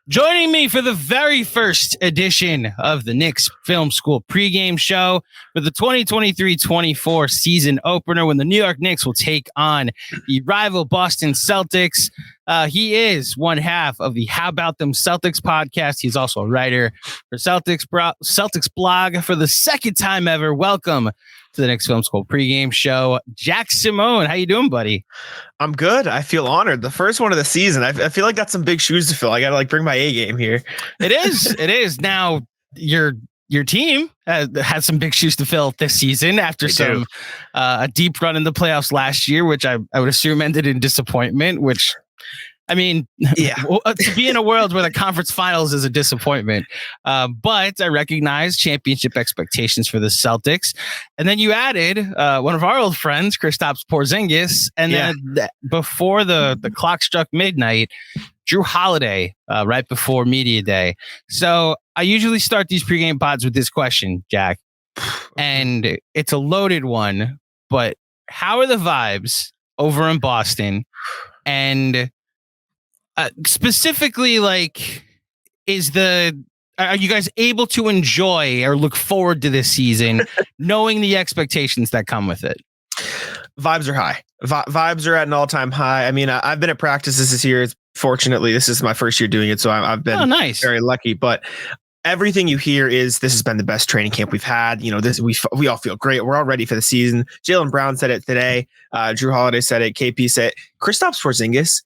Joining me for the very first edition of the Knicks Film School pregame show for the 2023-24 season opener when the New York Knicks will take on the rival Boston Celtics. He is one half of the How Bout Them Celtics podcast. He's also a writer for Celtics blog for the second time ever. Welcome to the Knicks Film School pregame show. Jack Simone, how you doing, buddy? I'm good. I feel honored. The first one of the season. I feel like that's some big shoes to fill. I got to bring my A game here. It is. It is. Now your team has some big shoes to fill this season after a deep run in the playoffs last year, which I would assume ended in disappointment, which I mean, yeah, to be in a world where the conference finals is a disappointment. But I recognize championship expectations for the Celtics. And then you added one of our old friends, Kristaps Porzingis. And then before the clock struck midnight, Jrue Holiday right before Media Day. So I usually start these pregame pods with this question, Jack. And it's a loaded one. But how are the vibes over in Boston? And specifically, like, are you guys able to enjoy or look forward to this season, knowing the expectations that come with it? Vibes are high. Vibes are at an all-time high. I mean, I've been at practices this year. Fortunately, this is my first year doing it, so I've been very lucky. But everything you hear is this has been the best training camp we've had. You know, this we all feel great. We're all ready for the season. Jaylen Browns said it today. Jrue Holiday said it. KP said it. Kristaps Porzingis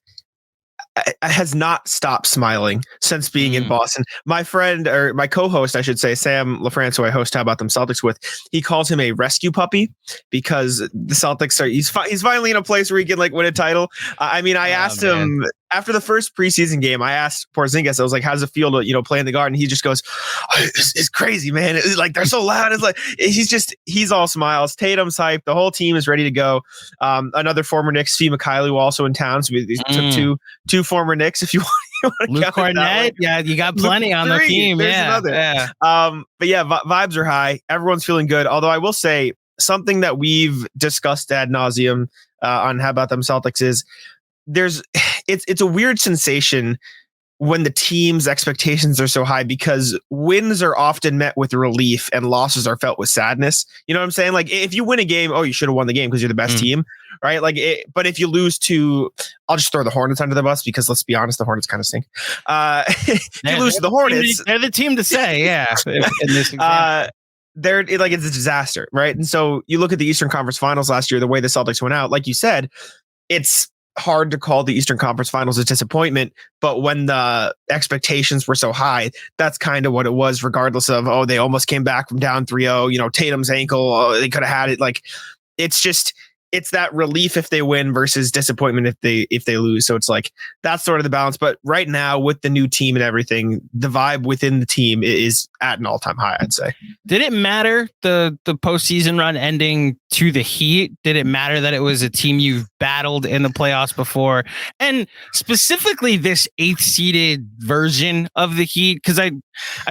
has not stopped smiling since being in Boston. My friend, or my co-host, I should say, Sam LaFrance, who I host How About Them Celtics with, he calls him a rescue puppy because the Celtics are, he's finally in a place where he can win a title. I asked him after the first preseason game, I asked Porzingis, I was like, how does it feel to, play in the Garden? He just goes, it's crazy, man. It's like, they're so loud. It's like, he's all smiles. Tatum's hyped. The whole team is ready to go. Another former Knicks, Fee Mikhailiu, also in town. So we took two former Knicks, if you want to Luke Cornett. Yeah, you got plenty on the team. But vibes are high. Everyone's feeling good. Although I will say something that we've discussed ad nauseum on How About Them Celtics is it's a weird sensation when the team's expectations are so high because wins are often met with relief and losses are felt with sadness. You know what I'm saying? Like, if you win a game, you should have won the game because you're the best team, right? But if you lose to, I'll just throw the Hornets under the bus because let's be honest, the Hornets kind of stink. If you lose to the Hornets, they're the team to say, yeah. In this example. It's a disaster, right? And so you look at the Eastern Conference Finals last year, the way the Celtics went out, like you said, it's hard to call the Eastern Conference Finals a disappointment, but when the expectations were so high, that's kind of what it was, regardless of, they almost came back from down 3-0, Tatum's ankle, they could have had it. Like, it's that relief if they win versus disappointment if they lose. So it's like, that's sort of the balance. But right now with the new team and everything, the vibe within the team is at an all-time high, I'd say. Did it matter the postseason run ending to the Heat? Did it matter that it was a team you've battled in the playoffs before? And specifically this 8th seeded version of the Heat? Because I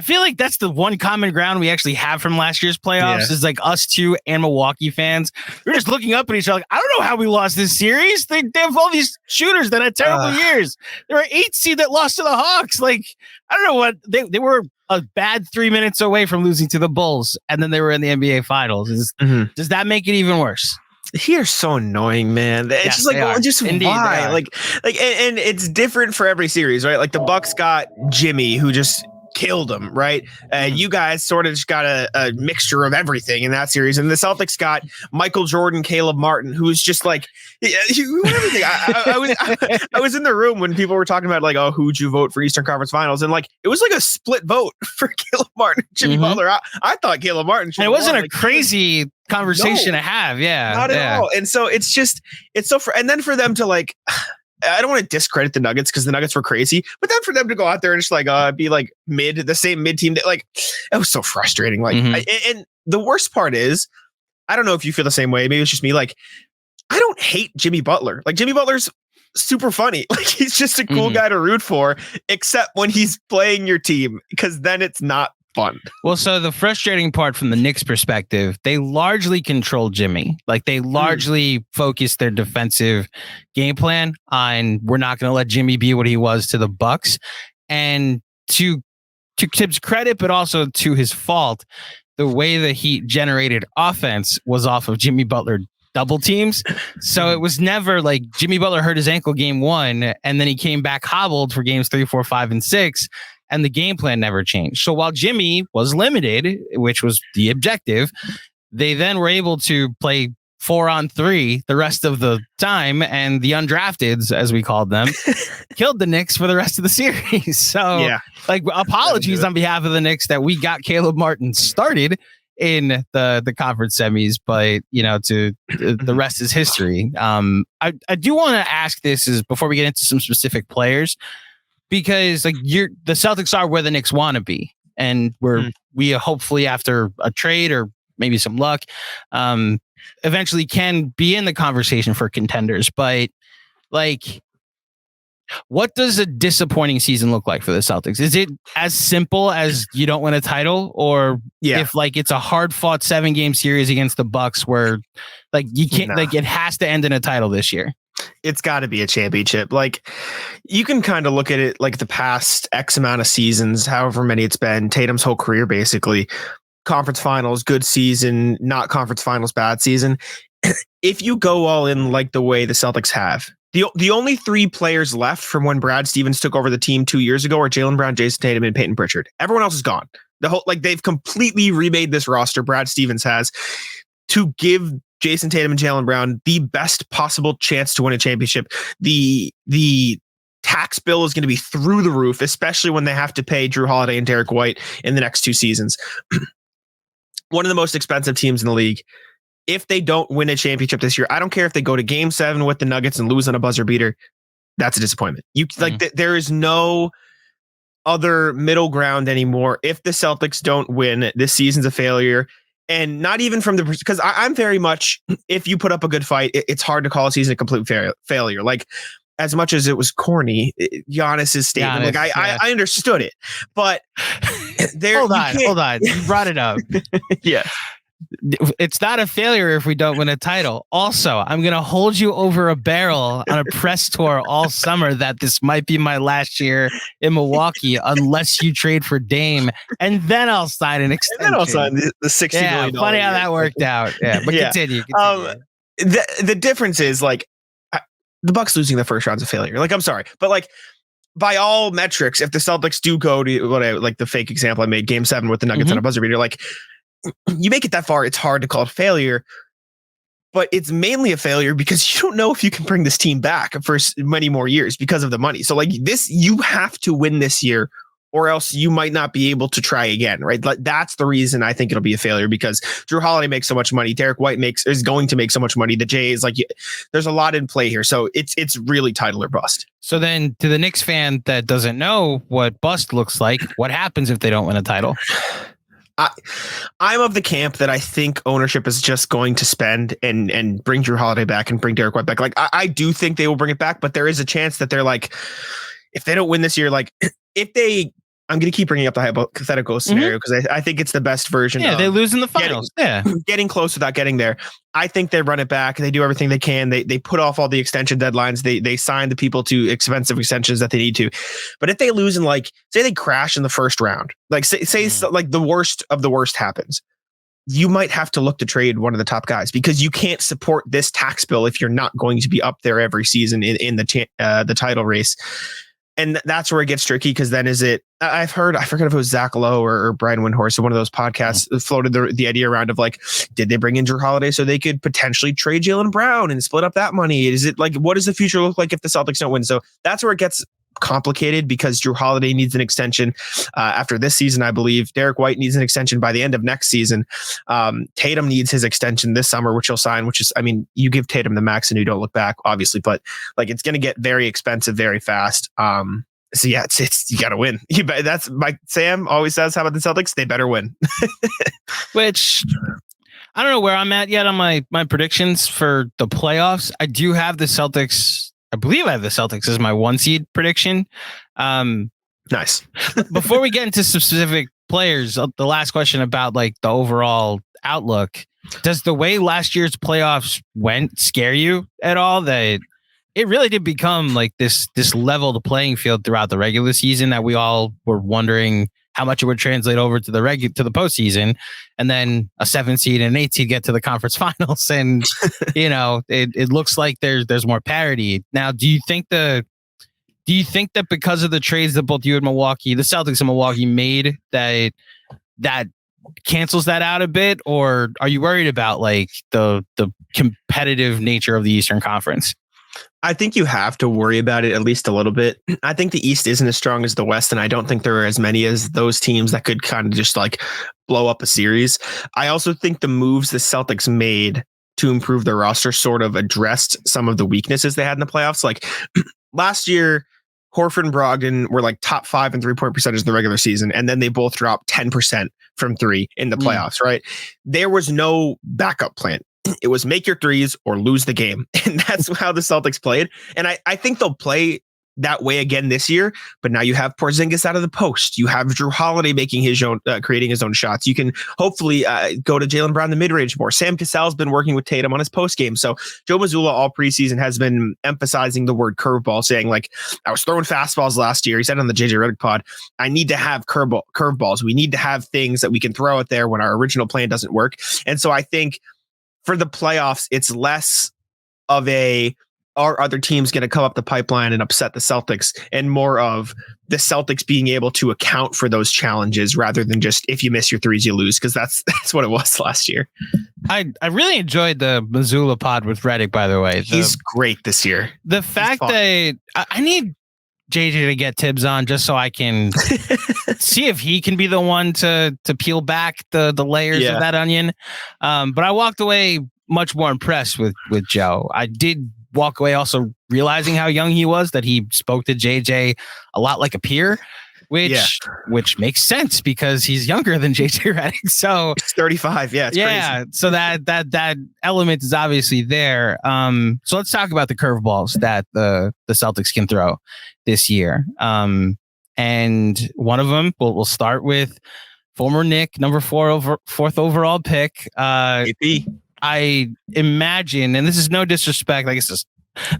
feel like that's the one common ground we actually have from last year's playoffs is like us two and Milwaukee fans. We're just looking up at each other like, I don't know how we lost this series. They have all these shooters that had terrible years. There were 8 seed that lost to the Hawks. Like, I don't know what they were a bad 3 minutes away from losing to the Bulls, and then they were in the NBA Finals. Does that make it even worse? He are so annoying, man. It's just like, indeed, why? Like, and it's different for every series, right? Like the Bucks got Jimmy, who just killed him, right? You guys sort of just got a mixture of everything in that series, and the Celtics got Michael Jordan, Caleb Martin, who was just like everything. I was in the room when people were talking about who'd you vote for Eastern Conference Finals, and it was like a split vote for Caleb Martin, Jimmy Butler. I thought Caleb Martin. And it wasn't a crazy conversation to have, not at all. And so it's so and then for them to I don't want to discredit the Nuggets because the Nuggets were crazy, but then for them to go out there and just be the same mid team, it was so frustrating. And the worst part is, I don't know if you feel the same way. Maybe it's just me. I don't hate Jimmy Butler. Jimmy Butler's super funny. He's just a cool guy to root for, except when he's playing your team, because then it's not fun. Well, so the frustrating part from the Knicks perspective, they largely control Jimmy. They largely focus their defensive game plan on, we're not going to let Jimmy be what he was to the Bucks. And to Tibbs' credit, but also to his fault, the way the Heat generated offense was off of Jimmy Butler double teams. So it was never like Jimmy Butler hurt his ankle game 1, and then he came back hobbled for games 3, 4, 5, and 6, and the game plan never changed. So while Jimmy was limited, which was the objective, they then were able to play 4-on-3 the rest of the time, and the undrafteds, as we called them, killed the Knicks for the rest of the series. So apologies on behalf of the Knicks that we got Caleb Martin started in the conference semis, but the rest is history. I do want to ask this is before we get into some specific players, because the Celtics are where the Knicks want to be, and we hopefully after a trade or maybe some luck, eventually can be in the conversation for contenders. But what does a disappointing season look like for the Celtics? Is it as simple as you don't win a title, or if it's a hard fought 7-game series against the Bucks where you can't it has to end in a title this year? It's got to be a championship. You can kind of look at it like the past X amount of seasons, however many it's been, Tatum's whole career, basically. Conference finals, good season, not conference finals, bad season. If you go all in like the way the Celtics have, the only 3 players left from when Brad Stevens took over the team 2 years ago are Jaylen Brown, Jason Tatum, and Peyton Pritchard. Everyone else is gone. The whole they've completely remade this roster. Brad Stevens has, to give Jason Tatum and Jaylen Brown the best possible chance to win a championship. The tax bill is going to be through the roof, especially when they have to pay Jrue Holiday and Derek White in the next 2 seasons. One of the most expensive teams in the league. If they don't win a championship this year, I don't care if they go to game 7 with the Nuggets and lose on a buzzer beater. That's a disappointment. There is no other middle ground anymore. If the Celtics don't win, this season's a failure. And not even from because I'm very much, if you put up a good fight, it's hard to call a season a complete failure. As much as it was corny, Giannis's statement, I understood it, but hold on. You brought it up. Yeah. It's not a failure if we don't win a title. Also, I'm going to hold you over a barrel on a press tour all summer that this might be my last year in Milwaukee unless you trade for Dame, and then I'll sign an extension. And then I'll sign the $60 million. Funny how that worked out. Yeah, but continue. The difference is the Bucks losing the first round's a failure. I'm sorry, but by all metrics, if the Celtics do go to the fake example I made, game 7 with the Nuggets on a buzzer beater, you make it that far, it's hard to call it failure, but it's mainly a failure because you don't know if you can bring this team back for many more years because of the money. So you have to win this year or else you might not be able to try again, right? That's the reason I think it'll be a failure, because Jrue Holiday makes so much money. Derek White is going to make so much money. The Jays, there's a lot in play here. So it's really title or bust. So then to the Knicks fan that doesn't know what bust looks like, what happens if they don't win a title? I'm of the camp that I think ownership is just going to spend and bring Jrue Holiday back and bring Derek White back. I do think they will bring it back, but there is a chance that they're if they don't win this year, I'm going to keep bringing up the hypothetical scenario because I think it's the best version. Yeah, they lose in the finals. Getting close without getting there. I think they run it back. They do everything they can. They put off all the extension deadlines. They sign the people to expensive extensions that they need to. But if they lose in say they crash in the first round, say the worst of the worst happens, you might have to look to trade one of the top guys because you can't support this tax bill if you're not going to be up there every season in the title race. And that's where it gets tricky because then I've heard, I forget if it was Zach Lowe or Brian Windhorst, one of those podcasts floated the idea around of did they bring in Jrue Holiday so they could potentially trade Jaylen Brown and split up that money? Is it what does the future look like if the Celtics don't win? So that's where it gets complicated because Jrue Holiday needs an extension after this season, I believe. Derek White needs an extension by the end of next season. Tatum needs his extension this summer, which he'll sign, which is, you give Tatum the max and you don't look back, obviously, but it's going to get very expensive very fast. So yeah, it's you got to win. That's Mike Sam always says, how about the Celtics? They better win. Which I don't know where I'm at yet on my predictions for the playoffs. I do have the Celtics. I believe I have the Celtics as my 1 seed prediction. Nice. Before we get into some specific players, the last question about the overall outlook, does the way last year's playoffs went scare you at all? That it really did become like this level the playing field throughout the regular season that we all were wondering how much it would translate over to the postseason, and then a 7 seed and an 8 seed get to the conference finals, and it looks like there's more parity now. Do you think that because of the trades that both you and Milwaukee, the Celtics and Milwaukee made, that cancels that out a bit, or are you worried about like the competitive nature of the Eastern Conference? I think you have to worry about it at least a little bit. I think the East isn't as strong as the West, and I don't think there are as many as those teams that could kind of just like blow up a series. I also think the moves the Celtics made to improve their roster sort of addressed some of the weaknesses they had in the playoffs. Like last year, Horford and Brogdon were like top 5 in 3-point percentage in the regular season, and then they both dropped 10% from 3 in the playoffs, right? There was no backup plan. It was make your threes or lose the game. And that's how the Celtics played. And I think they'll play that way again this year. But now you have Porzingis out of the post. You have Jrue Holiday making his own, creating his own shots. You can hopefully go to Jaylen Brown in the mid-range more. Sam Cassell's been working with Tatum on his post game. So Joe Mazzulla all preseason has been emphasizing the word curveball, saying like, I was throwing fastballs last year. He said on the JJ Redick pod, I need to have curveballs. We need to have things that we can throw out there when our original plan doesn't work. And so I think for the playoffs, it's less of are other teams going to come up the pipeline and upset the Celtics, and more of the Celtics being able to account for those challenges rather than just if you miss your threes, you lose, because that's what it was last year. I really enjoyed the Mazzulla pod with Redick, by the way. He's great this year. The fact that I need JJ to get Tibbs on just so I can see if he can be the one to peel back the layers of that onion. But I walked away much more impressed with Joe. I did walk away also realizing how young he was, that he spoke to JJ a lot like a peer, which makes sense because he's younger than JJ Redick. So it's 35. Yeah. It's crazy. So that element is obviously there. So let's talk about the curveballs that the Celtics can throw this year. And one of them, we'll start with former Knick, number 4th overall pick. AP. I imagine, and this is no disrespect, I guess this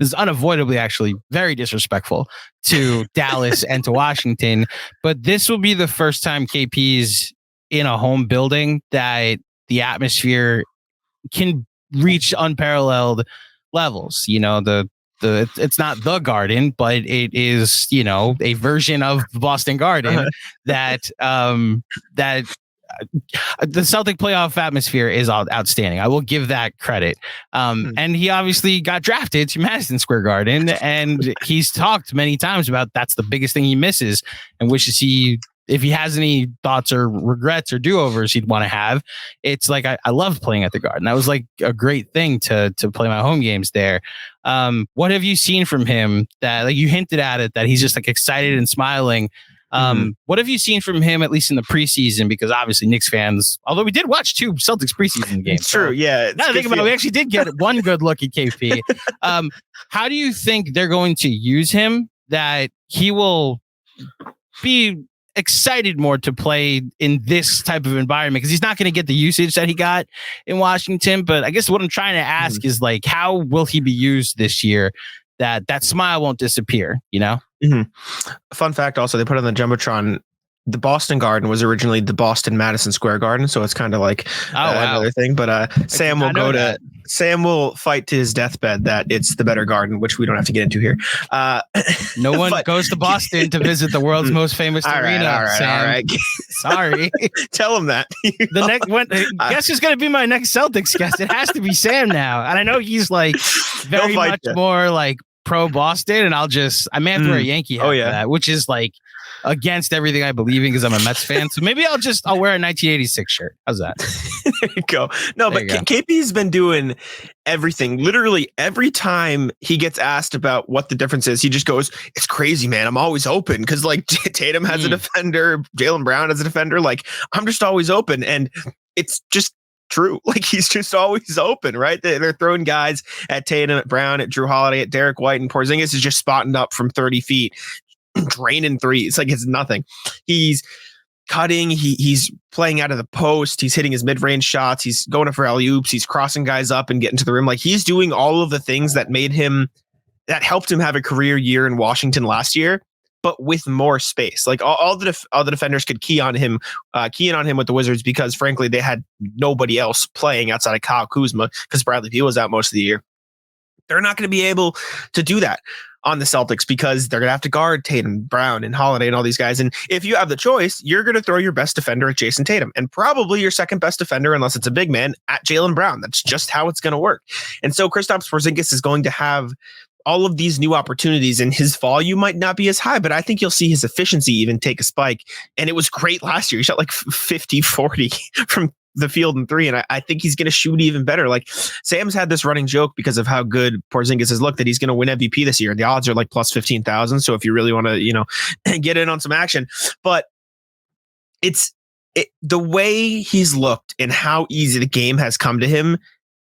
is unavoidably actually very disrespectful to Dallas and to Washington, but this will be the first time KP's in a home building that the atmosphere can reach unparalleled levels. It's not the Garden, but it is, a version of Boston Garden that the Celtic playoff atmosphere is outstanding. I will give that credit. And he obviously got drafted to Madison Square Garden, and he's talked many times about that's the biggest thing he misses and wishes if he has any thoughts or regrets or do-overs he'd want to have. It's like, I loved playing at the Garden. That was like a great thing to play my home games there. What have you seen from him that, like, you hinted at it, that he's just like excited and smiling? What have you seen from him, at least in the preseason? Because obviously Knicks fans, although we did watch 2 Celtics preseason games. It's true. Yeah. Now think about it, we actually did get one good look at KP. How do you think they're going to use him that he will be excited more to play in this type of environment? Because he's not going to get the usage that he got in Washington. But I guess what I'm trying to ask is, like, how will he be used this year that smile won't disappear, Fun fact also, they put on the Jumbotron, the Boston Garden was originally the Boston Madison Square Garden, so it's kind of like another thing. But Sam will fight to his deathbed that it's the better garden, which we don't have to get into here. No one goes to Boston to visit the world's most famous arena. All right. Sorry. Tell him that. The next one, guess who's going to be my next Celtics guest? It has to be Sam now. And I know he's like very much more like pro Boston, and I may have to wear a Yankee hat for that, which is like against everything I believe in because I'm a Mets fan. So maybe I'll wear a 1986 shirt. How's that? There you go. No, but KP's been doing everything. Literally every time he gets asked about what the difference is, he just goes, "It's crazy, man. I'm always open." Because like Tatum has a defender, Jaylen Brown has a defender. Like, I'm just always open, and it's just true. Like, he's just always open, right? They're throwing guys at Tatum, at Brown, at Jrue Holiday, at Derek White, and Porzingis is just spotting up from 30 feet, draining threes. Like, it's nothing. He's cutting. He's playing out of the post. He's hitting his mid-range shots. He's going for alley-oops. He's crossing guys up and getting to the rim. Like, he's doing all of the things that that helped him have a career year in Washington last year, but with more space. Like all the defenders could key in on him with the Wizards because, frankly, they had nobody else playing outside of Kyle Kuzma because Bradley Beal was out most of the year. They're not going to be able to do that on the Celtics because they're going to have to guard Tatum, Brown, and Holiday and all these guys. And if you have the choice, you're going to throw your best defender at Jason Tatum and probably your second best defender, unless it's a big man, at Jaylen Brown. That's just how it's going to work. And so Kristaps Porzingis is going to have all of these new opportunities, and his volume might not be as high, but I think you'll see his efficiency even take a spike. And it was great last year. He shot like 50-40 from the field in three, and I think he's going to shoot even better. Like Sam's had this running joke because of how good Porzingis has looked that he's going to win MVP this year. The odds are like plus 15,000. So if you really want to, get in on some action, but the way he's looked and how easy the game has come to him,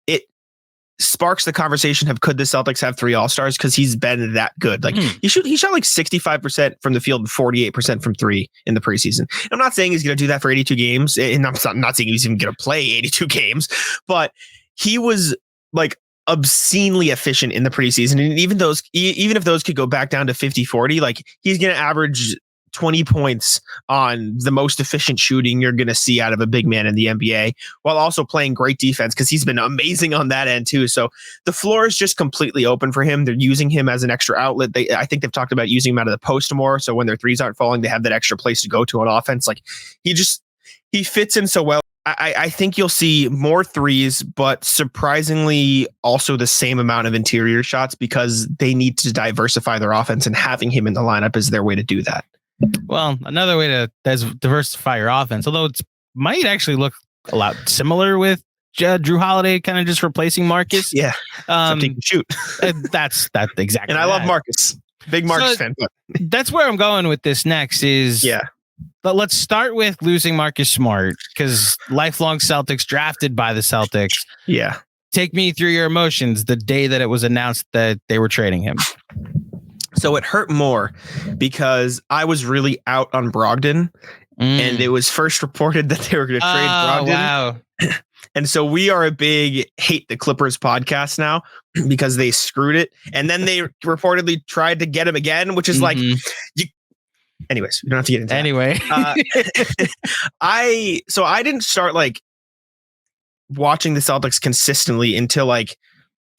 it sparks the conversation of could the Celtics have 3 All-Stars because he's been that good. Like he shot like 65% from the field and 48% from 3 in the preseason. I'm not saying he's going to do that for 82 games, and I'm not saying he's even going to play 82 games, but he was like obscenely efficient in the preseason. And even if those could go back down to 50-40, like he's going to average 20 points on the most efficient shooting you're going to see out of a big man in the NBA, while also playing great defense because he's been amazing on that end too. So the floor is just completely open for him. They're using him as an extra outlet. I think they've talked about using him out of the post more. So when their threes aren't falling, they have that extra place to go to on offense. Like he fits in so well. I think you'll see more threes, but surprisingly also the same amount of interior shots because they need to diversify their offense, and having him in the lineup is their way to do that. Well, another way to diversify your offense, although it might actually look a lot similar with Jrue Holiday kind of just replacing Marcus. Yeah. He can shoot. That's exactly. And I love Marcus. Big Marcus fan. But. That's where I'm going with this next is, but let's start with losing Marcus Smart because lifelong Celtics drafted by the Celtics. Yeah. Take me through your emotions the day that it was announced that they were trading him. So it hurt more because I was really out on Brogdon, and it was first reported that they were going to trade Brogdon. Wow. And so we are a big hate the Clippers podcast now because they screwed it. And then they reportedly tried to get him again, which is like, anyways, we don't have to get into that. I didn't start like watching the Celtics consistently until like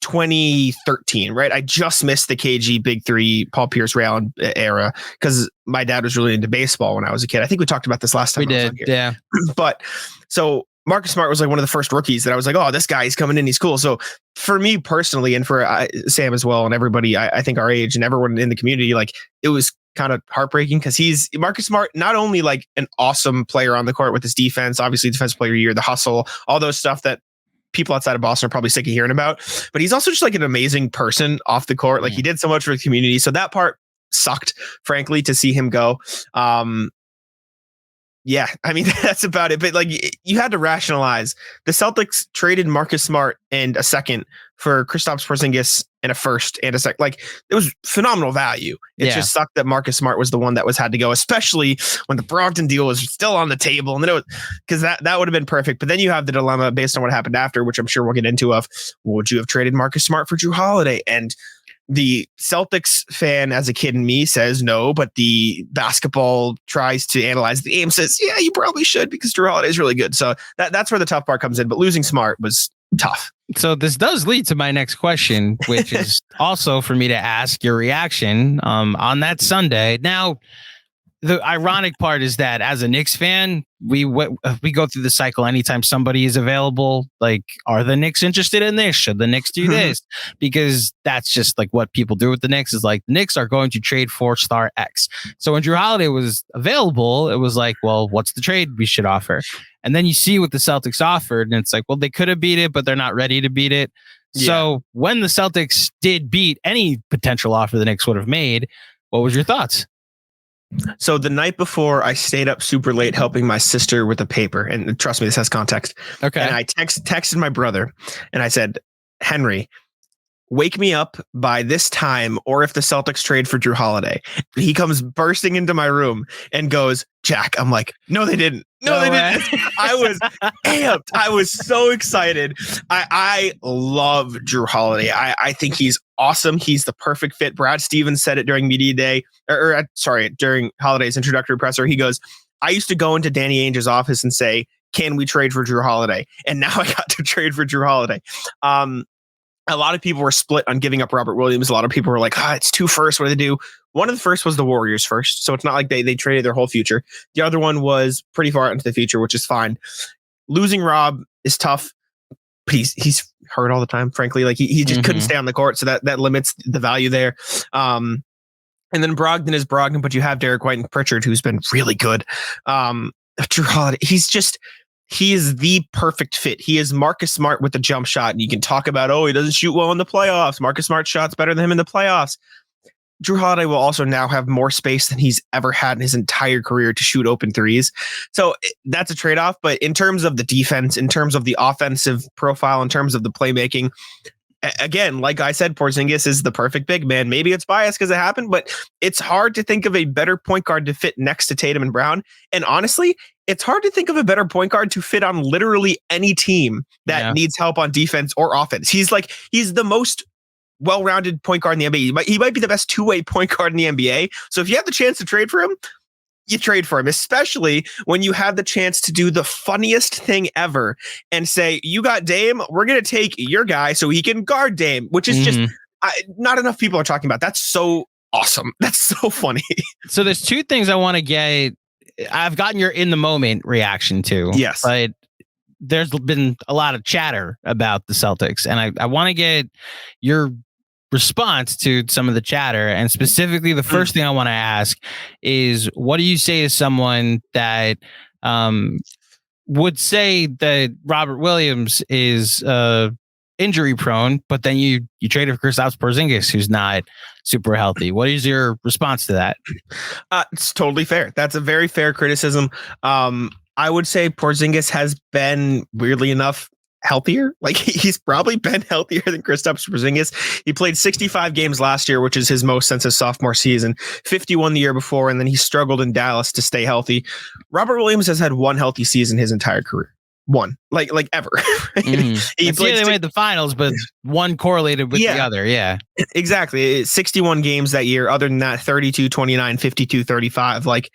2013, right? I just missed the KG Big Three, Paul Pierce, Ray Allen era because my dad was really into baseball when I was a kid. I think we talked about this last time. We did, yeah. But so Marcus Smart was like one of the first rookies that I was like, oh, this guy, he's coming in, he's cool. So for me personally, and for Sam as well, and everybody, I think our age and everyone in the community, like it was kind of heartbreaking because he's Marcus Smart, not only like an awesome player on the court with his defense, obviously defensive player of the year, the hustle, all those stuff that people outside of Boston are probably sick of hearing about, but he's also just like an amazing person off the court. Like he did so much for the community. So that part sucked, frankly, to see him go. Yeah, I mean, that's about it. But like you had to rationalize the Celtics traded Marcus Smart and a second for Kristaps Porzingis and a first and a second. Like it was phenomenal value. It just sucked that Marcus Smart was the one that had to go, especially when the Brogdon deal was still on the table. And then it was because that would have been perfect. But then you have the dilemma based on what happened after, which I'm sure we'll get into of would you have traded Marcus Smart for Jrue Holiday? And the Celtics fan as a kid in me says no, but the basketball tries to analyze the game says, yeah, you probably should because Jrue Holiday is really good. So that's where the tough part comes in. But losing Smart was tough. So this does lead to my next question, which is also for me to ask your reaction on that Sunday. Now, the ironic part is that as a Knicks fan, we go through the cycle anytime somebody is available. Like, are the Knicks interested in this? Should the Knicks do this? Because that's just like what people do with the Knicks is like the Knicks are going to trade for star X. So when Jrue Holiday was available, it was like, well, what's the trade we should offer? And then you see what the Celtics offered, and it's like, well, they could have beat it, but they're not ready to beat it. Yeah. So when the Celtics did beat any potential offer the Knicks would have made, what was your thoughts? So the night before, I stayed up super late helping my sister with a paper. And trust me, this has context. Okay. And I texted my brother and I said, Henry, wake me up by this time, or if the Celtics trade for Jrue Holiday. He comes bursting into my room and goes, Jack. I'm like, no, they didn't. No, they didn't. I was amped. I was so excited. I love Jrue Holiday. I think he's awesome. He's the perfect fit. Brad Stevens said it during media day, during Holiday's introductory presser. He goes, I used to go into Danny Ainge's office and say, can we trade for Jrue Holiday? And now I got to trade for Jrue Holiday. A lot of people were split on giving up Robert Williams. A lot of people were like, it's 2 firsts. What do they do? One of the first was the Warriors first. So it's not like they traded their whole future. The other one was pretty far into the future, which is fine. Losing Rob is tough, but he's hurt all the time, frankly. Like he just couldn't stay on the court. So that limits the value there. And then Brogdon is Brogdon, but you have Derek White and Pritchard, who's been really good. Jrue Holiday, he is the perfect fit. He is Marcus Smart with the jump shot. And you can talk about, he doesn't shoot well in the playoffs. Marcus Smart's shot's better than him in the playoffs. Jrue Holiday will also now have more space than he's ever had in his entire career to shoot open threes. So that's a trade-off. But in terms of the defense, in terms of the offensive profile, in terms of the playmaking, again, like I said, Porzingis is the perfect big man. Maybe it's biased because it happened, but it's hard to think of a better point guard to fit next to Tatum and Brown. And honestly, it's hard to think of a better point guard to fit on literally any team that needs help on defense or offense. He's the most well-rounded point guard in the NBA. He might be the best two-way point guard in the NBA. So if you have the chance to trade for him, you trade for him, especially when you have the chance to do the funniest thing ever and say, you got Dame, we're going to take your guy so he can guard Dame, which is just not enough people are talking about. That's so awesome. That's so funny. So there's 2 things I want to get. I've gotten your in the moment reaction to. Yes. But there's been a lot of chatter about the Celtics, and I want to get your response to some of the chatter. And specifically, the first thing I want to ask is, what do you say to someone that would say that Robert Williams is injury prone, but then you traded for Kristaps Porzingis, who's not super healthy? What is your response to that? It's totally fair. That's a very fair criticism. I would say Porzingis has been, weirdly enough, healthier. Like he's probably been healthier than Kristaps Porzingis. He played 65 games last year, which is his most since his sophomore season, 51 the year before, and then he struggled in Dallas to stay healthy. Robert Williams has had one healthy season his entire career. One, like ever. He played they made the finals, but one correlated with the other. Yeah, exactly. 61 games that year. Other than that, 32, 29, 52, 35. Like,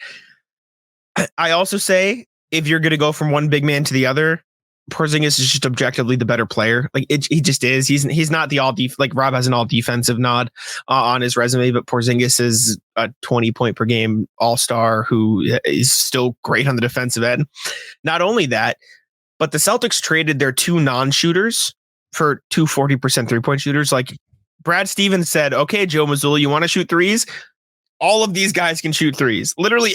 I also say, if you're going to go from one big man to the other, Porzingis is just objectively the better player. Like he just is. He's not the like Rob has an all defensive nod on his resume, but Porzingis is a 20 point per game all-star who is still great on the defensive end. Not only that, but the Celtics traded their 2 non-shooters for 2 40% 3-point shooters. Like Brad Stevens said, okay, Joe Mazzulla, you want to shoot threes? All of these guys can shoot threes. Literally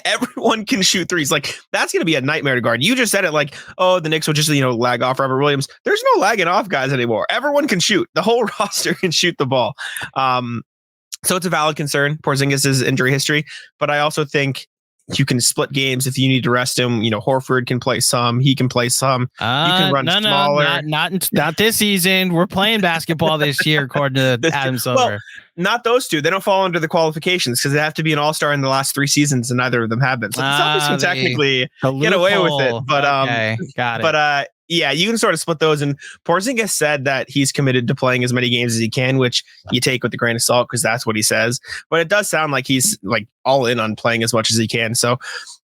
everyone can shoot threes. Like that's going to be a nightmare to guard. You just said it like, the Knicks will just, lag off Robert Williams. There's no lagging off guys anymore. Everyone can shoot. The whole roster can shoot the ball. So it's a valid concern, Porzingis' injury history. But I also think you can split games if you need to rest him. Horford can play some. He can play some. You can run smaller. Not this season. We're playing basketball this year, according to Adam Silver. Well, not those 2. They don't fall under the qualifications because they have to be an all-star in the last 3 seasons, and neither of them have been. So the Celtics can technically get away with it. But okay, got it. But yeah, you can sort of split those. And Porzingis said that he's committed to playing as many games as he can, which you take with a grain of salt because that's what he says. But it does sound like he's like all in on playing as much as he can. So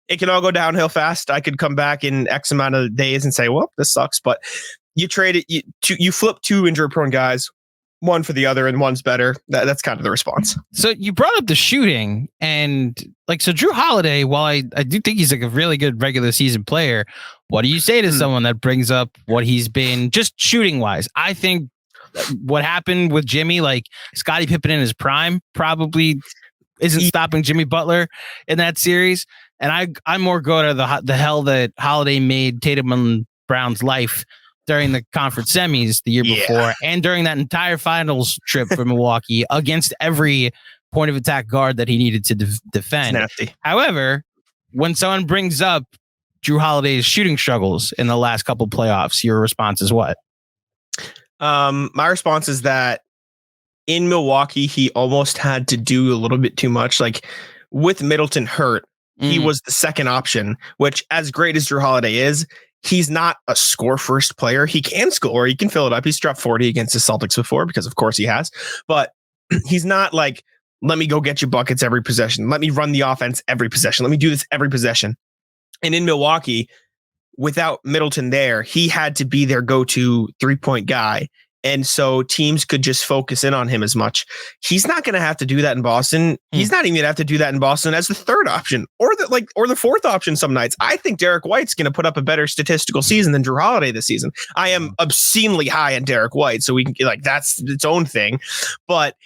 it can all go downhill fast. I could come back in X amount of days and say, well, this sucks. But you trade it. You flip 2 injury prone guys, one for the other, and one's better. That's kind of the response. So you brought up the shooting, and so Jrue Holiday, while I do think he's like a really good regular season player, what do you say to someone that brings up what he's been just shooting wise? I think what happened with Jimmy, like Scottie Pippen in his prime, probably isn't stopping Jimmy Butler in that series. And I more go to the hell that Holiday made Tatum and Brown's life during the conference semis the year before, and during that entire finals trip for Milwaukee against every point of attack guard that he needed to defend. However, when someone brings up Jrue Holiday's shooting struggles in the last couple playoffs, your response is what? My response is that in Milwaukee, he almost had to do a little bit too much. Like with Middleton hurt, he was the second option, which as great as Jrue Holiday is, he's not a score first player. He can score. He can fill it up. He's dropped 40 against the Celtics before because of course he has, but he's not like, let me go get you buckets every possession. Let me run the offense every possession. Let me do this every possession. And in Milwaukee, without Middleton there, he had to be their go-to 3-point guy. And so teams could just focus in on him as much. He's not going to have to do that in Boston. He's not even going to have to do that in Boston as the third option or the fourth option some nights. I think Derek White's going to put up a better statistical season than Jrue Holiday this season. I am obscenely high on Derek White, so we can that's its own thing. But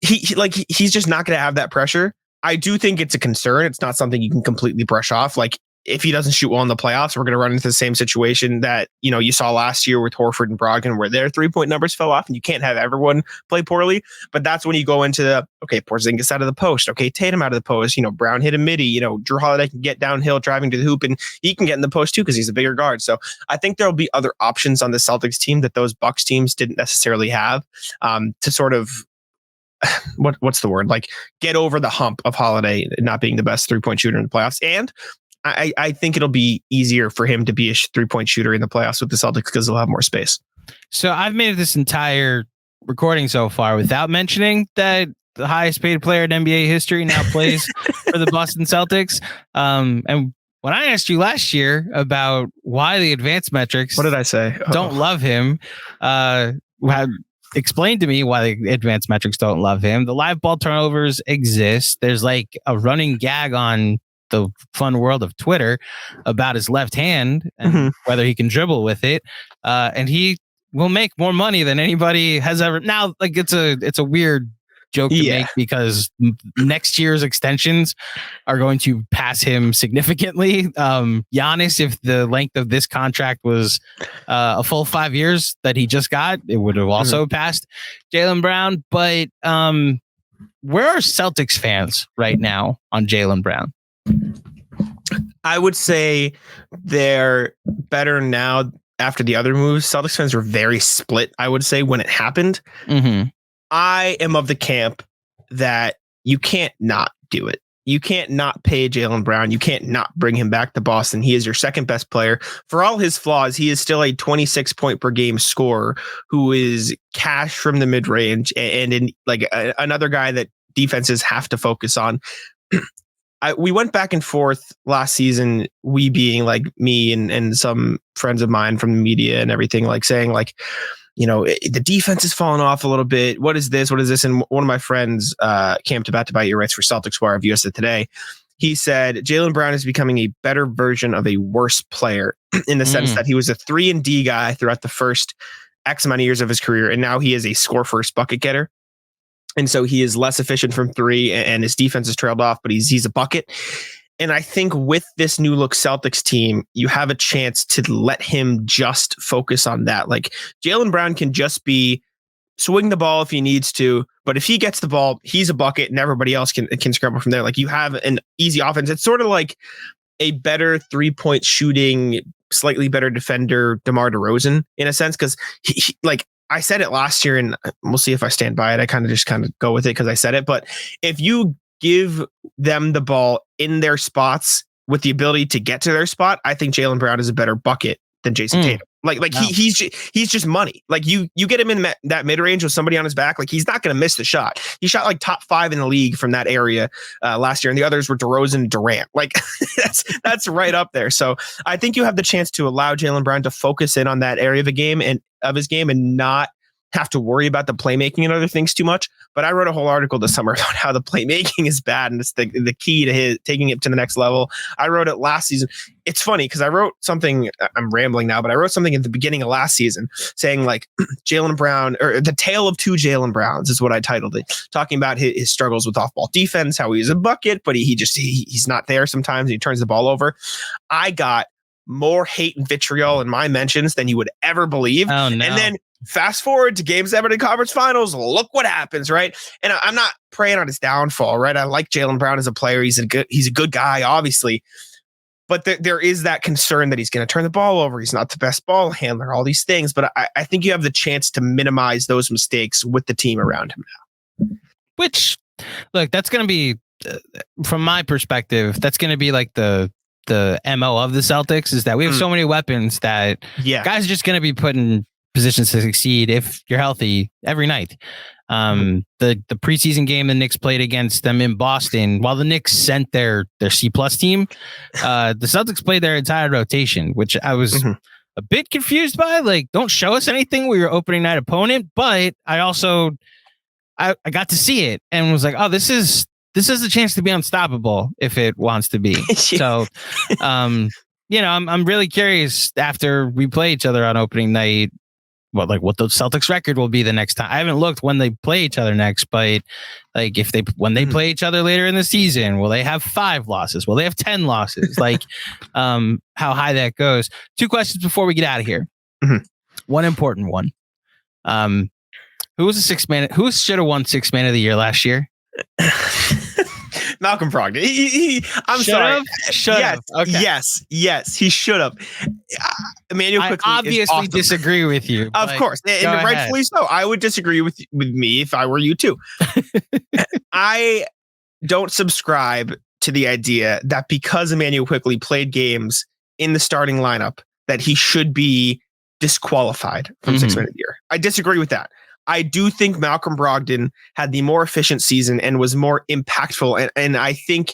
he's just not going to have that pressure. I do think it's a concern. It's not something you can completely brush off. Like, if he doesn't shoot well in the playoffs, we're going to run into the same situation that, you saw last year with Horford and Brogdon, where their 3-point numbers fell off, and you can't have everyone play poorly. But that's when you go into Porzingis out of the post. Okay, Tatum out of the post. Brown hit a midi. Jrue Holiday can get downhill driving to the hoop, and he can get in the post too because he's a bigger guard. So I think there'll be other options on the Celtics team that those Bucks teams didn't necessarily have to sort of what's the word? Like get over the hump of Holiday not being the best 3-point shooter in the playoffs. And I think it'll be easier for him to be a 3-point shooter in the playoffs with the Celtics because they'll have more space. So I've made this entire recording so far without mentioning that the highest paid player in NBA history now plays for the Boston Celtics. And when I asked you last year about why the advanced metrics, what did I say? Don't love him. Explain to me why the advanced metrics don't love him. The live ball turnovers exist. There's like a running gag on the fun world of Twitter about his left hand and whether he can dribble with it. And he will make more money than anybody has ever. Now, like it's a weird joke to make because next year's extensions are going to pass him significantly. Giannis, if the length of this contract was a full 5 years that he just got, it would have also passed Jaylen Brown. But where are Celtics fans right now on Jaylen Brown? I would say they're better now after the other moves. Celtics fans were very split, I would say, when it happened. I am of the camp that you can't not do it. You can't not pay Jaylen Brown. You can't not bring him back to Boston. He is your second best player. For all his flaws, he is still a 26 point per game scorer who is cash from the mid range and in another guy that defenses have to focus on. We went back and forth last season, we being like me and some friends of mine from the media and everything, like saying like, the defense has fallen off a little bit. What is this? What is this? And one of my friends, Cam Tabatabai, writes for Celtics Wire of USA Today. He said Jaylen Brown is becoming a better version of a worse player in the sense that he was a 3-and-D guy throughout the first X amount of years of his career. And now he is a score first bucket getter. And so he is less efficient from three and his defense has trailed off, but he's a bucket. And I think with this new look Celtics team, you have a chance to let him just focus on that. Like Jaylen Brown can just be swing the ball if he needs to, but if he gets the ball, he's a bucket and everybody else can scramble from there. Like you have an easy offense. It's sort of like a better 3-point shooting, slightly better defender, DeMar DeRozan in a sense. Cause he like, I said it last year and we'll see if I stand by it. I kind of go with it because I said it. But if you give them the ball in their spots with the ability to get to their spot, I think Jaylen Brown is a better bucket than Jason Tatum. He's just money. Like you get him in that mid range with somebody on his back, like he's not going to miss the shot. He shot like top 5 in the league from that area last year, and the others were DeRozan and Durant. Like that's right up there. So I think you have the chance to allow Jaylen Brown to focus in on that area of the game and of his game and not have to worry about the playmaking and other things too much. But I wrote a whole article this summer about how the playmaking is bad and it's the key to taking it to the next level. I wrote it last season. It's funny because I wrote something, I'm rambling now, but I wrote something at the beginning of last season saying like Jaylen Brown, or the tale of two Jaylen Browns is what I titled it, talking about his struggles with off-ball defense, how he's a bucket, but he's not there sometimes and he turns the ball over. I got more hate and vitriol in my mentions than you would ever believe. Oh, no. And then fast forward to Game 7 in conference finals. Look what happens, right? And I'm not preying on his downfall, right? I like Jaylen Brown as a player. He's a good guy, obviously. But there is that concern that he's going to turn the ball over. He's not the best ball handler, all these things. But I think you have the chance to minimize those mistakes with the team around him now. Which, look, that's going to be, from my perspective, that's going to be like the MO of the Celtics, is that we have so many weapons that guys are just going to be put in positions to succeed if you're healthy every night. The preseason game the Knicks played against them in Boston, while the Knicks sent their C+ team, the Celtics played their entire rotation, which I was a bit confused by. Like, don't show us anything. We were opening night opponent, but I also I got to see it and was like, oh, this is a chance to be unstoppable if it wants to be. So, I'm really curious after we play each other on opening night, what the Celtics record will be the next time. I haven't looked when they play each other next, but like when they play each other later in the season, will they have 5 losses? Will they have 10 losses? Like, how high that goes. 2 questions before we get out of here. One important one. Who was the 6th man? Who should have won 6th man of the year last year? Malcolm Brogdon. I'm sorry. Okay. Yes, he should have. Emmanuel Quickley. I obviously awesome. Disagree with you. Of course, and rightfully so. I would disagree with me if I were you too. I don't subscribe to the idea that because Emmanuel Quickley played games in the starting lineup that he should be disqualified from 6th man of the year. I disagree with that. I do think Malcolm Brogdon had the more efficient season and was more impactful. And I think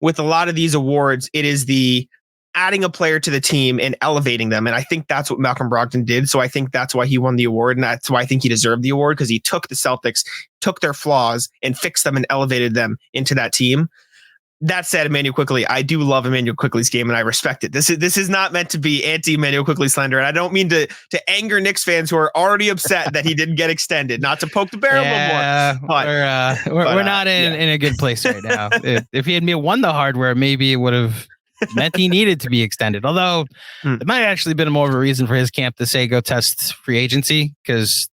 with a lot of these awards, it is the adding a player to the team and elevating them. And I think that's what Malcolm Brogdon did. So I think that's why he won the award. And that's why I think he deserved the award, because he took the Celtics, took their flaws and fixed them and elevated them into that team. That said, Emmanuel Quickley, I do love Emmanuel Quickley's game and I respect it. This is not meant to be anti-Emmanuel Quickley slander. And I don't mean to anger Knicks fans who are already upset that he didn't get extended, not to poke the bear a little more. We're not in a good place right now. If he had won the hardware, maybe it would have meant he needed to be extended. Although it might have actually been more of a reason for his camp to say, go test free agency, because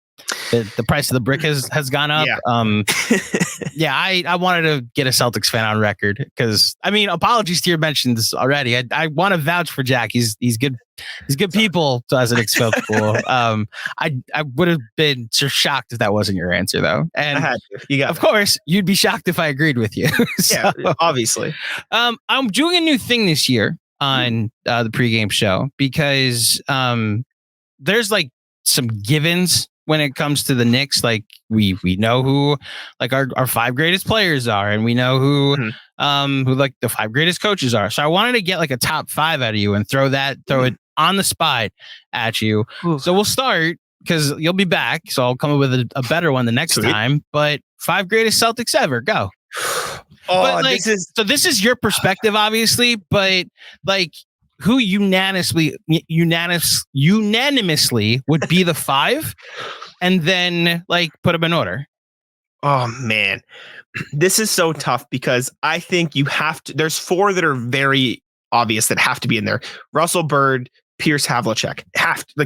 the price of the brick has gone up. I wanted to get a Celtics fan on record, because apologies to your mentions already. I want to vouch for Jack. He's good. He's good people as an Knicks fan. I would have been shocked if that wasn't your answer though. And of course you'd be shocked if I agreed with you. So, obviously. I'm doing a new thing this year on the pregame show, because there's like some givens when it comes to the Knicks. Like we know who like our 5 greatest players are, and we know who like the 5 greatest coaches are. So I wanted to get like a top 5 out of you and throw it on the spot at you. So we'll start, because you'll be back. So I'll come up with a better one the next time. But 5 greatest Celtics ever. Go. This is your perspective, obviously, but like, who unanimously would be the 5, and then like put them in order. Oh man, this is so tough, because I think you have to. There's 4 that are very obvious that have to be in there: Russell, Bird, Pierce, Havlicek.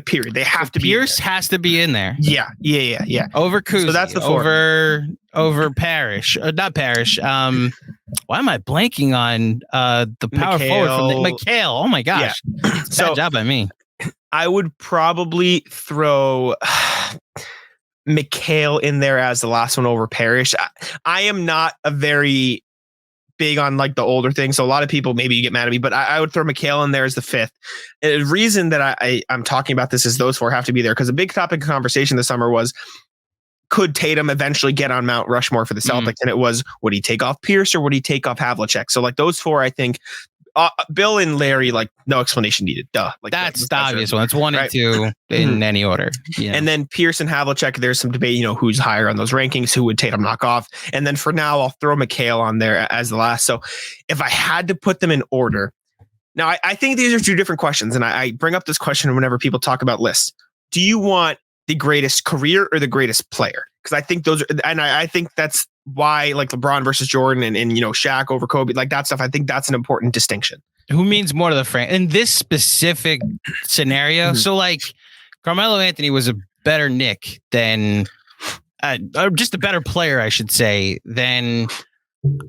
Period. They have to be. Pierce has to be in there. Yeah. Over Kuz. So that's the 4. Over Parrish. Not Parrish. Why am I blanking on the power forward from McHale? Oh my gosh. Yeah. Bad job by me. I would probably throw McHale in there as the last one over Parrish. I am not a very big on like the older things, so a lot of people, maybe you get mad at me, but I would throw McHale in there as the 5th. And the reason that I'm talking about this is those 4 have to be there, because a big topic of conversation this summer was, could Tatum eventually get on Mount Rushmore for the Celtics? And it was, would he take off Pierce or would he take off Havlicek? So like those 4, I think, Bill and Larry, like no explanation needed. Duh. Like that's the obvious one. It's 1 and 2 in any order. Yeah. And then Pierce and Havlicek, there's some debate, who's higher on those rankings, who would Tatum knock off. And then for now, I'll throw McHale on there as the last. So if I had to put them in order, now I think these are 2 different questions. And I bring up this question whenever people talk about lists. Do you want the greatest career or the greatest player? Because I think those are, and I think that's why like LeBron versus Jordan and Shaq over Kobe, like that stuff. I think that's an important distinction. Who means more to the franchise in this specific scenario? So like Carmelo Anthony was a better Knick than or just a better player, I should say, than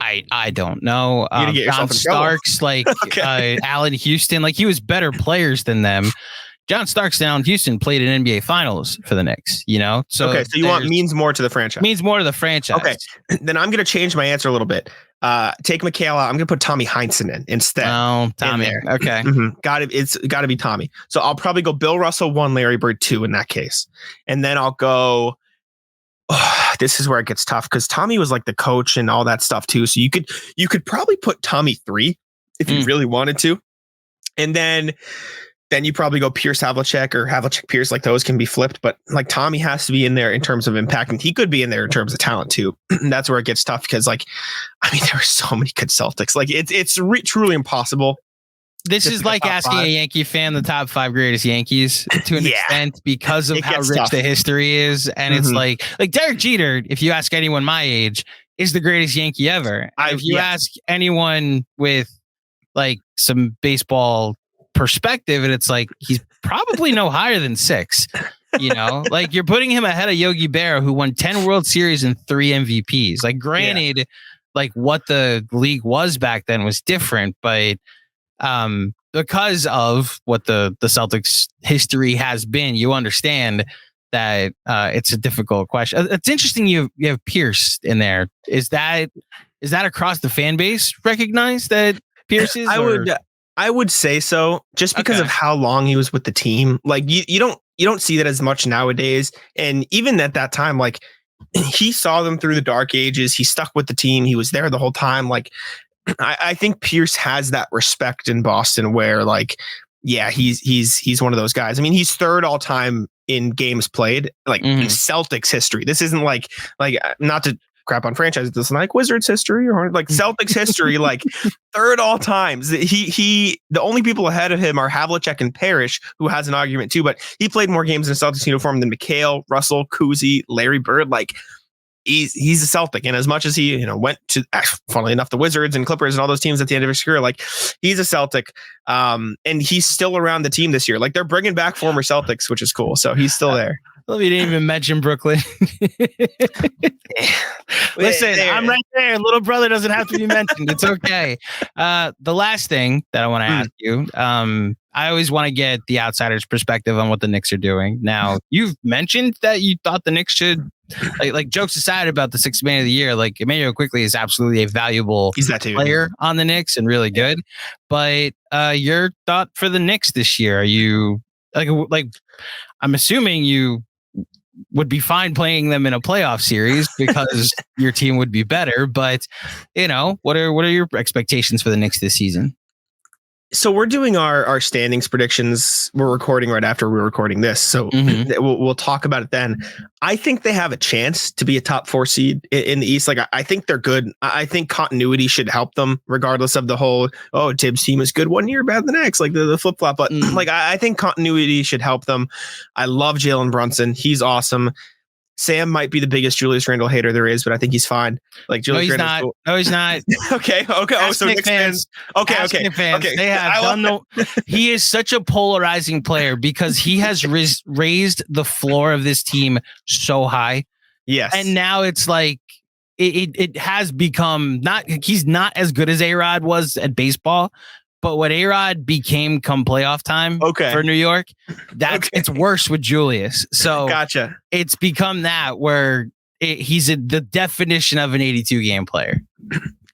I don't know. John Starks, like Allen Houston, like he was better players than them. John Starks and Allen Houston played in NBA Finals for the Knicks, So okay, so you want means more to the franchise. Means more to the franchise. Okay, then I'm going to change my answer a little bit. Take McHale out. I'm going to put Tommy Heinsohn in instead. Oh, Tommy. Okay. It's got to be Tommy. So I'll probably go Bill Russell 1, Larry Bird 2 in that case. And then I'll go, this is where it gets tough because Tommy was like the coach and all that stuff too. So you could probably put Tommy 3 if you really wanted to. And then you probably go Pierce Havlicek or Havlicek Pierce, like those can be flipped, but like Tommy has to be in there in terms of impact, and he could be in there in terms of talent too. That's where it gets tough because there are so many good Celtics. Like it's truly impossible. This is like asking a Yankee fan the top 5 greatest Yankees to an extent because of how rich the history is. And it's like Derek Jeter, if you ask anyone my age, is the greatest Yankee ever. If you ask anyone with like some baseball perspective, and it's like he's probably no higher than 6. Like you're putting him ahead of Yogi Berra, who won 10 World Series and 3 MVPs. Like granted, like what the league was back then was different, but because of what the Celtics history has been, you understand that it's a difficult question. It's interesting you have Pierce in there. Is that across the fan base recognized that Pierce is? I would say so, just because of how long he was with the team. Like you don't see that as much nowadays. And even at that time, like he saw them through the dark ages. He stuck with the team. He was there the whole time. Like I think Pierce has that respect in Boston where like, yeah, he's one of those guys. I mean, he's 3rd all time in games played, like in Celtics history. This isn't like not to crap on franchises. This is like Wizards history or like Celtics history, like 3rd all times. The only people ahead of him are Havlicek and Parrish, who has an argument too, but he played more games in a Celtics uniform than McHale, Russell, Cousy, Larry Bird. Like he's a Celtic. And as much as he, went to, funnily enough, the Wizards and Clippers and all those teams at the end of his career, like he's a Celtic. And he's still around the team this year. Like they're bringing back former Celtics, which is cool. So he's still there. Well, you didn't even mention Brooklyn. Listen, I'm right there. Little brother doesn't have to be mentioned. It's okay. The last thing that I want to ask you, I always want to get the outsider's perspective on what the Knicks are doing. Now, you've mentioned that you thought the Knicks should, like jokes aside about the 6th man of the year, like Immanuel Quickley is absolutely a valuable player on the Knicks and really good. But your thought for the Knicks this year, are you like I'm assuming you would be fine playing them in a playoff series because your team would be better. But, what are your expectations for the Knicks this season? So we're doing our standings predictions. We're recording right after we're recording this. So we'll talk about it then. I think they have a chance to be a top 4 seed in the East. Like, I think they're good. I think continuity should help them regardless of the whole, Tibbs team is good one year, bad the next, like the flip flop. But I think continuity should help them. I love Jaylen Brunson. He's awesome. Sam might be the biggest Julius Randle hater there is, but I think he's fine. Like Julius Randle's cool. No, he's not. Okay. Oh, so Knicks fans. Okay. They have done he is such a polarizing player because he has raised the floor of this team so high. Yes. And now it's like it has become he's not as good as A-Rod was at baseball. But what A-Rod became come playoff time for New York, it's worse with Julius. So gotcha. It's become that where he's the definition of an 82 game player.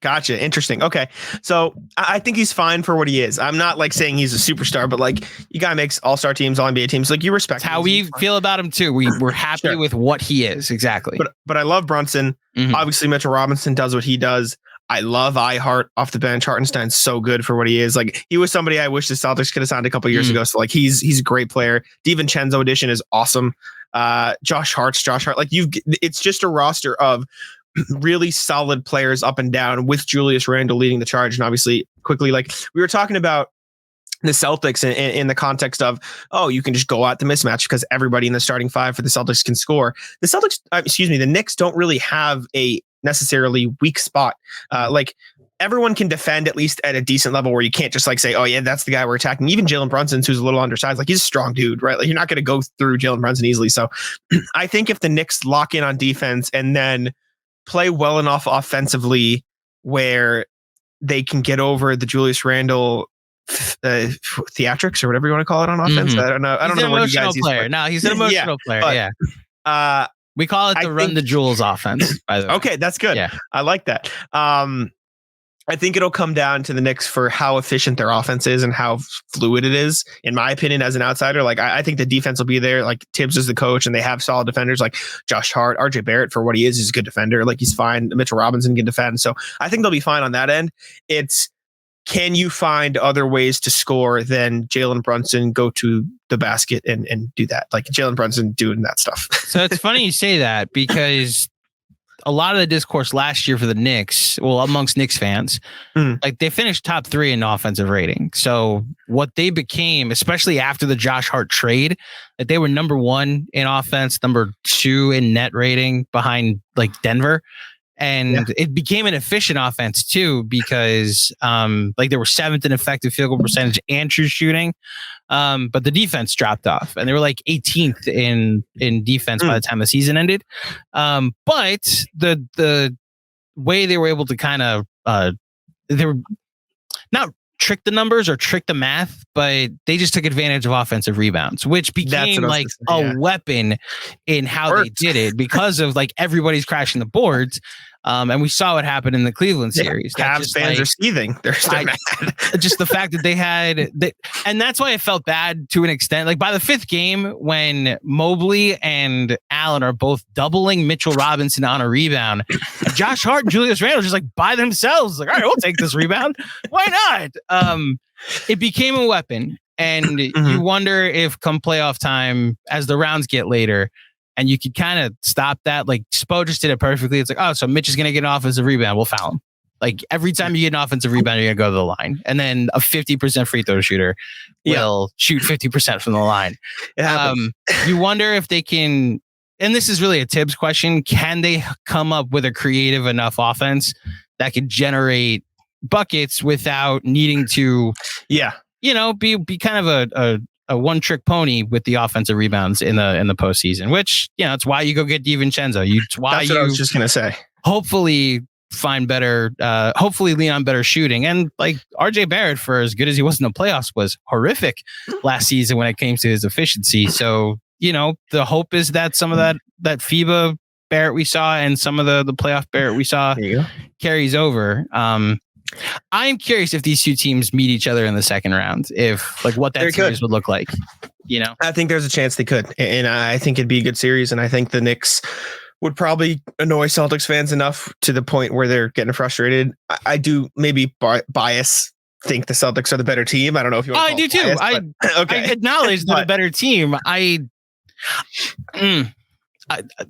Gotcha. Interesting. Okay. So I think he's fine for what he is. I'm not like saying he's a superstar, but like you guy makes all-star teams, all NBA teams. Like you respect how we feel about him too. We're happy with what he is. Exactly. But I love Brunson. Obviously Mitchell Robinson does what he does. I love Ihart off the bench. Hartenstein's so good for what he is. Like he was somebody I wish the Celtics could have signed a couple years ago. So like he's a great player. DiVincenzo addition is awesome. Josh Hart. Like it's just a roster of really solid players up and down with Julius Randle leading the charge. And obviously quickly, like we were talking about the Celtics in the context of, you can just go out the mismatch because everybody in the starting 5 for the Celtics can score. The Knicks don't really have a necessarily weak spot. Like everyone can defend at least at a decent level where you can't just like say, oh yeah, that's the guy we're attacking. Even Jalen Brunson, who's a little undersized, like he's a strong dude, right? Like you're not going to go through Jalen Brunson easily. So I think if the Knicks lock in on defense and then play well enough offensively where they can get over the Julius Randle theatrics or whatever you want to call it on offense. I don't know. I don't know what you guys use. No, he's an emotional player. Yeah. We call it the run the Jules offense, by the way. Okay, that's good. Yeah. I like that. I think it'll come down to the Knicks for how efficient their offense is and how fluid it is. In my opinion, as an outsider, like I think the defense will be there. Like Tibbs is the coach, and they have solid defenders like Josh Hart, RJ Barrett for what he is. He's a good defender. Like he's fine. Mitchell Robinson can defend. So I think they'll be fine on that end. It's, can you find other ways to score than Jalen Brunson go to the basket and do that? Like Jalen Brunson doing that stuff. So it's funny you say that, because a lot of the discourse last year for the Knicks, well, amongst Knicks fans, like they finished top 3 in offensive rating. So what they became, especially after the Josh Hart trade, that they were number 1 in offense, number 2 in net rating behind like Denver. And it became an efficient offense too, because like they were 7th in effective field goal percentage and true shooting. But the defense dropped off, and they were like 18th in defense by the time the season ended. But the way they were able to kind of they were not trick the numbers or trick the math, but they just took advantage of offensive rebounds, which became like a weapon in how they did it, because of like everybody's crashing the boards. And we saw what happened in the Cleveland series. Cavs fans are seething. They're mad. Just the fact that they had, and that's why it felt bad to an extent. Like by the 5th game, when Mobley and Allen are both doubling Mitchell Robinson on a rebound, Josh Hart and Julius Randle just like by themselves, like, all right, we'll take this rebound. Why not? It became a weapon, and you wonder if come playoff time, as the rounds get later, and you could kind of stop that. Like Spo just did it perfectly. It's like, oh, so Mitch is going to get an offensive rebound. We'll foul him. Like every time you get an offensive rebound, you're going to go to the line. And then a 50% free throw shooter will shoot 50% from the line. You wonder if they can, and this is really a Tibbs question, can they come up with a creative enough offense that could generate buckets without needing to, be kind of a one-trick pony with the offensive rebounds in the postseason, which, it's why you go get DiVincenzo. It's why That's what I was just going to say. Hopefully find better, hopefully lean on better shooting. And like RJ Barrett, for as good as he was in the playoffs, was horrific last season when it came to his efficiency. So, the hope is that some of that FIBA Barrett we saw and some of the playoff Barrett we saw carries over. I'm curious if these two teams meet each other in the second round, if like what that series would look like. I think there's a chance they could, and I think it'd be a good series. And I think the Knicks would probably annoy Celtics fans enough to the point where they're getting frustrated. I do maybe bias think the Celtics are the better team. I don't know if you want to. I do too. I acknowledge they're the better team.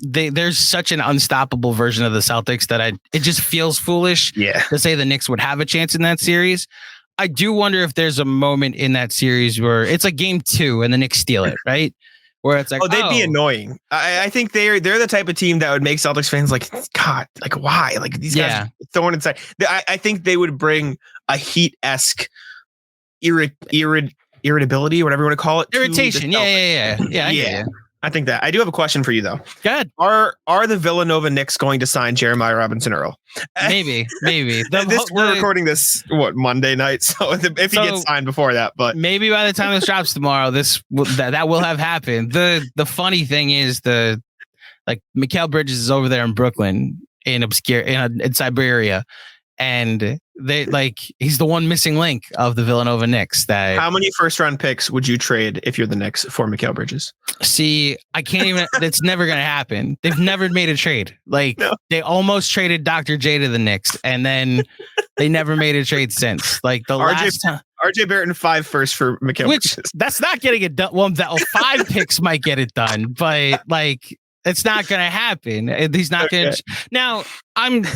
There's such an unstoppable version of the Celtics that it just feels foolish to say the Knicks would have a chance in that series. I do wonder if there's a moment in that series where it's like game 2 and the Knicks steal it, right? Where it's like, they'd be annoying. I think they're the type of team that would make Celtics fans like, God, like why? Like these guys thrown inside. I think they would bring a Heat-esque irritability, whatever you want to call it. Irritation. Yeah. I think that. I do have a question for you though. Go ahead. Are the Villanova Knicks going to sign Jeremiah Robinson Earl? Maybe. We're recording this Monday night, so if he gets signed before that, but maybe by the time this drops tomorrow, that will have happened. The funny thing is Mikal Bridges is over there in Brooklyn in Siberia. And he's the one missing link of the Villanova Knicks. How many first round picks would you trade if you're the Knicks for Mikal Bridges? See, I can't even. That's never going to happen. They've never made a trade. They almost traded Dr. J to the Knicks, and then they never made a trade since. Like the last time. RJ Barrett and 5 firsts for Mikal Bridges. That's not getting it done. Well, 5 picks might get it done, but it's not going to happen. He's not going to. Now, I'm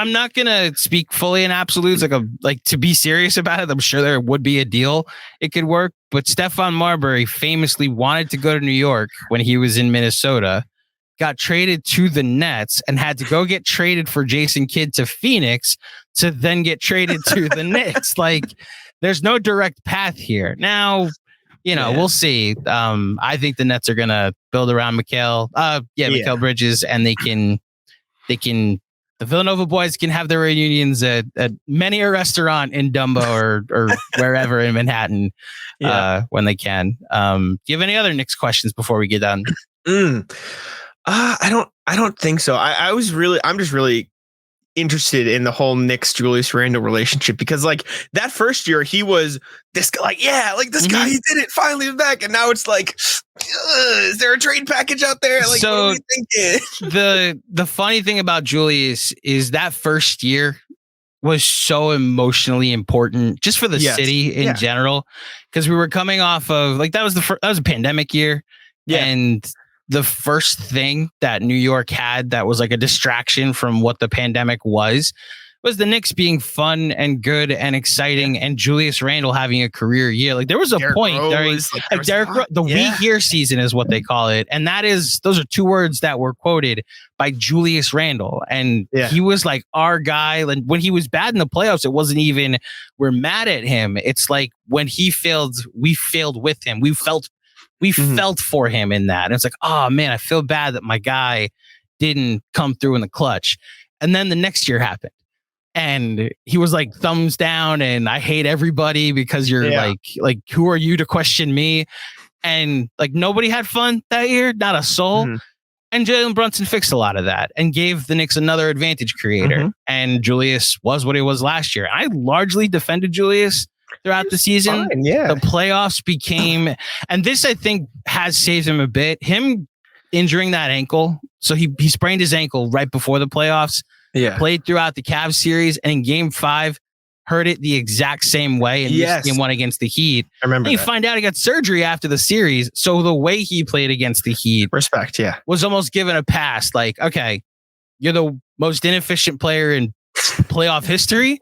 not going to speak fully in absolutes. To be serious about it, I'm sure there would be a deal. It could work. But Stephon Marbury famously wanted to go to New York when he was in Minnesota, got traded to the Nets, and had to go get traded for Jason Kidd to Phoenix to then get traded to the Knicks. There's no direct path here. Now, we'll see. I think the Nets are going to build around Mikal Bridges, and they can the Villanova boys can have their reunions at many a restaurant in Dumbo or wherever in Manhattan when they can. Do you have any other Knicks questions before we get done? I don't think so. I'm just really interested in the whole Knicks Julius Randle relationship, because like that first year he was this guy, like this guy, he did it, finally back, and now it's like, is there a trade package out there? Like, so what are we thinking? The funny thing about Julius is that first year was so emotionally important just for the city in general, because we were coming off of like that was a pandemic year, and the first thing that New York had that was like a distraction from what the pandemic was the Knicks being fun and good and exciting, and Julius Randle having a career year. Like there was a point during the we here season is what they call it. And those are two words that were quoted by Julius Randle. And he was like our guy. And when he was bad in the playoffs, it wasn't even, we're mad at him. It's like when he failed, we failed with him. We felt for him in that. And it's like, oh man, I feel bad that my guy didn't come through in the clutch. And then the next year happened, and he was like thumbs down and I hate everybody because you're like, who are you to question me? And like nobody had fun that year, not a soul. And Jalen Brunson fixed a lot of that and gave the Knicks another advantage creator. And Julius was what he was last year. I largely defended Julius throughout the season. The playoffs became, and this I think has saved him a bit, him injuring that ankle. So he sprained his ankle right before the playoffs, played throughout the Cavs series, and in game 5 hurt it the exact same way in game 1 against the Heat. I remember and you find out he got surgery after the series. So the way he played against the Heat was almost given a pass. Like, okay, you're the most inefficient player in playoff history,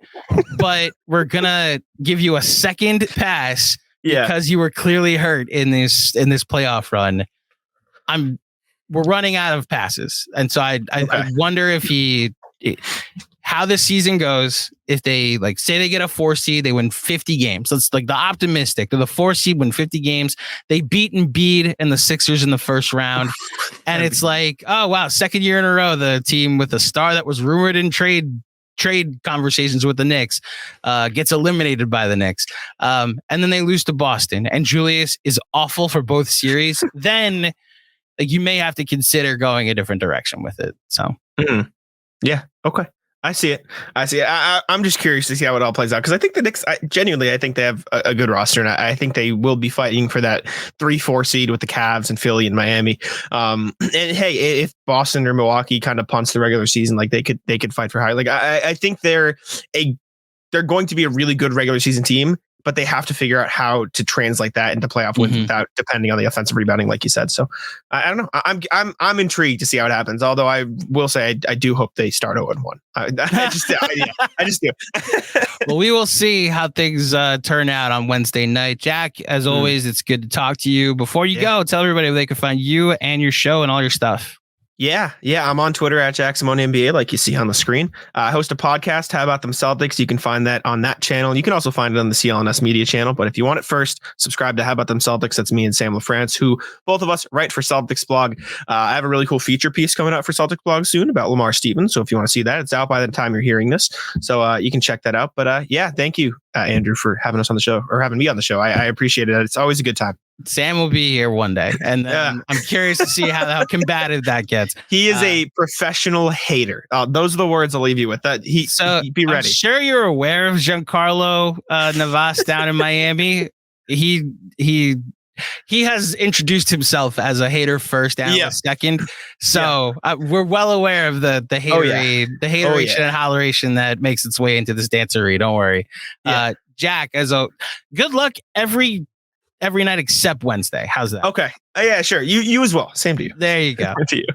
but we're gonna give you a second pass because you were clearly hurt in this playoff run. We're running out of passes, and so I wonder if how this season goes. If they like say they get a 4 seed, they win 50 games. So it's like the optimistic. They're the 4 seed, win 50 games. They beat Embiid and the Sixers in the first round, and it's like, oh wow, second year in a row the team with a star that was rumored in trade conversations with the Knicks gets eliminated by the Knicks. And then they lose to Boston, and Julius is awful for both series. Then like you may have to consider going a different direction with it. So yeah. Okay. I see it. I'm just curious to see how it all plays out, because I think the Knicks, genuinely, I think they have a good roster, and I think they will be fighting for that 3-4 seed with the Cavs and Philly and Miami. And hey, if Boston or Milwaukee kind of punts the regular season, like they could fight for high. Like I think they're going to be a really good regular season team, but they have to figure out how to translate that into playoff wins without depending on the offensive rebounding, like you said. So I don't know. I'm intrigued to see how it happens. Although I will say I do hope they start 0-1. I just do. Well, we will see how things turn out on Wednesday night. Jack, as always, it's good to talk to you. Before you go, tell everybody where they can find you and your show and all your stuff. Yeah. I'm on Twitter at Jack Simone NBA, like you see on the screen. I host a podcast, How About Them Celtics. You can find that on that channel. You can also find it on the CLNS Media channel. But if you want it first, subscribe to How About Them Celtics. That's me and Sam LaFrance, who both of us write for Celtics Blog. I have a really cool feature piece coming out for Celtics Blog soon about Lamar Stevens. So if you want to see that, it's out by the time you're hearing this. So you can check that out. But thank you, Andrew, for having us on the show, or having me on the show. I appreciate it. It's always a good time. Sam will be here one day, and I'm curious to see how combative that gets. He is a professional hater. Those are the words I'll leave you with. That be ready. I'm sure you're aware of Giancarlo Navas down in Miami. He has introduced himself as a hater first, analyst second. So we're well aware of the hateration and holleration that makes its way into this dancery. Don't worry, Jack. Good luck every night except Wednesday. How's that? Okay. Yeah, sure. You as well. Same to you. There you go. To you.